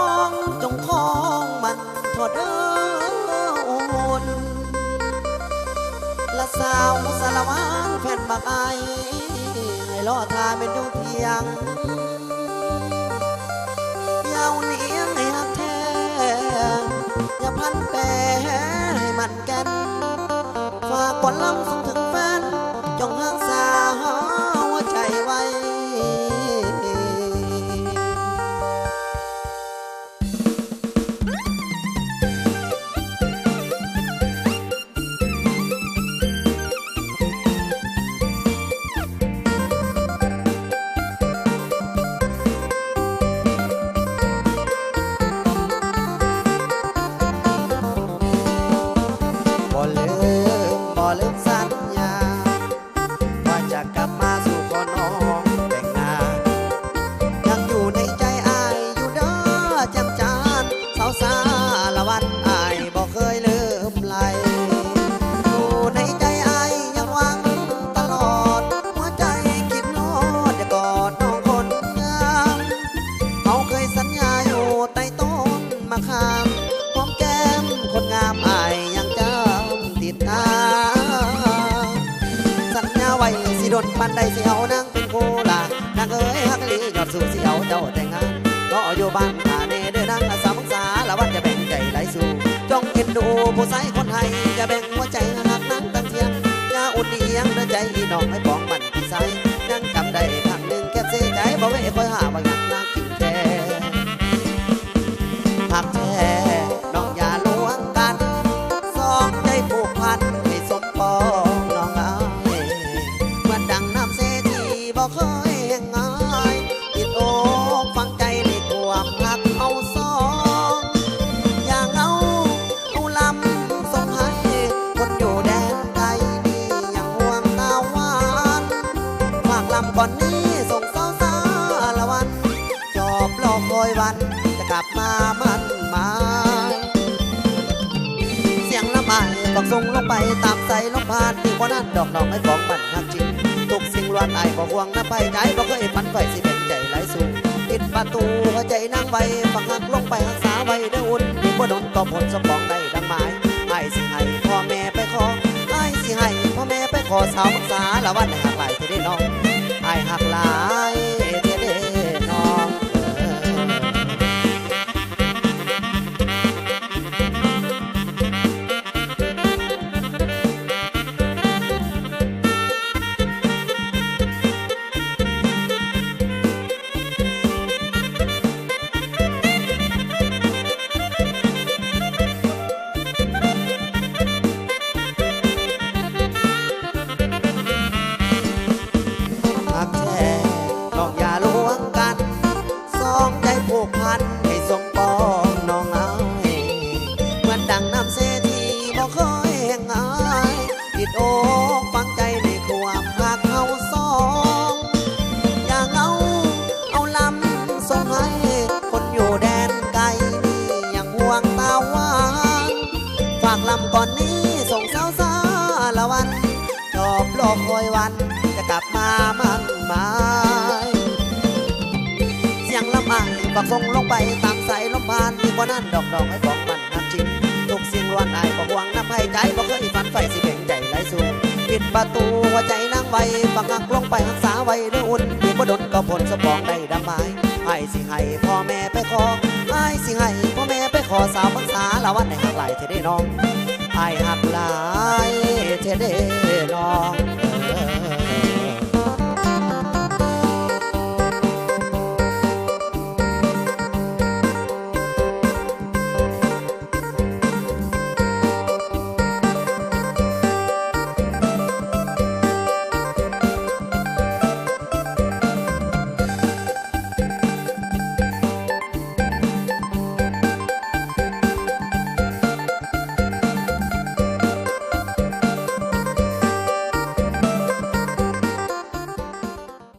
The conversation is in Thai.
องจงคล้องมันทอดเด้ออุ่นละสาวสารวานแผ่นบักไอให้รอทาเป็นดูเพียงยาวเนียงให้หักแท้อย่าพันแปรให้มันแก่นฝากก่อนลำส่งถึงแฟนจงรักษาหัวใจไว้ปันใดสิเอานางเป็นคู่ล่ะนางเอ๋ยฮักลียอดสู่สิเอาเจ้าแต่งงานก็อยู่บ้านขาเนเดินนางสาวมังสาละวันจะแบ่งใจไหลสู่จงเอ็นดูผู้ชายคนไทยจะแบ่งหัวใจหักนั้นตั้งเทียงอย่าอุดเอียงเดินใจน้องให้ปองมันพี่ชายยังจำได้ครั้งหนึ่งแค่เสียใจบ่เว้คอยหาว่าอยากนางกินแท้หักแท้น้องอย่าลวงกันสองใจผูกพันให้สมปองน้องบ่เคยแห่งง่ายติดอกฟังใจในความหักเอาสองอย่างเอาลำส่งให้คนอยู่แดนไกลนี่อย่างห่วงตาหวานฝากลำก่อนนี้ส่งสาวสาละวันจอบรอคอยวันจะกลับมามันมาเสียงละไม้บอกส่งลงไปตามใส่ลมพานที่คนนั้นดอกให้ของมันหักจริงทุกสิ่งล้วนไอ้บ่ห่วงน้ำไปใจบ่เคยมันไฟสิเป็นใจไหลสู่ปิดประตูหัวใจนั่งไว้ฝังหักลงไปรักษาไว้เด้ออุ่นบ่โดนก็ผลสมองได้ดังหมายไอ้สิให้พ่อแม่ไปขอไอ้สิให้พ่อแม่ไปขอสาวรักษาละวันให้หักหลายเธอได้น้องไอ้หักหลายเธอได้น้องให้สมปองน้องเอาเหมือนดังน้ำเสทีบ่เคยแห่งหายติดอกฟังใจในความหักเอาสองอย่างเอาลำส่งให้คนอยู่แดนไกลนี่อย่างห่วงตาหวานฝากลำก่อนนี้ส่งสาวสาละวันชอบรอคอยวันจะกลับมามันมาละไม้บักส่งลงไปตามสายลมพานที่ว่านั้นดอกให้ของมันหักจริงทุกสิ่งล้วนไอ้บ่ห่วงน้ำให้ใจบ่เคยฝันไฟสิเพ่งใจไหลสู่ปิดประตูหัวใจนั่งไว้ฝังหักลงไปรักษาไว้เด้ออุ่นที่บ่โดนก็ผลสมองได้ดังหมายไอ้สิให้พ่อแม่ไปขอไอ้สิให้พ่อแม่ไปขอสาวพรรษาละวันให้หักหลายเธอได้น้องไอ้หักหลายเธอได้น้อง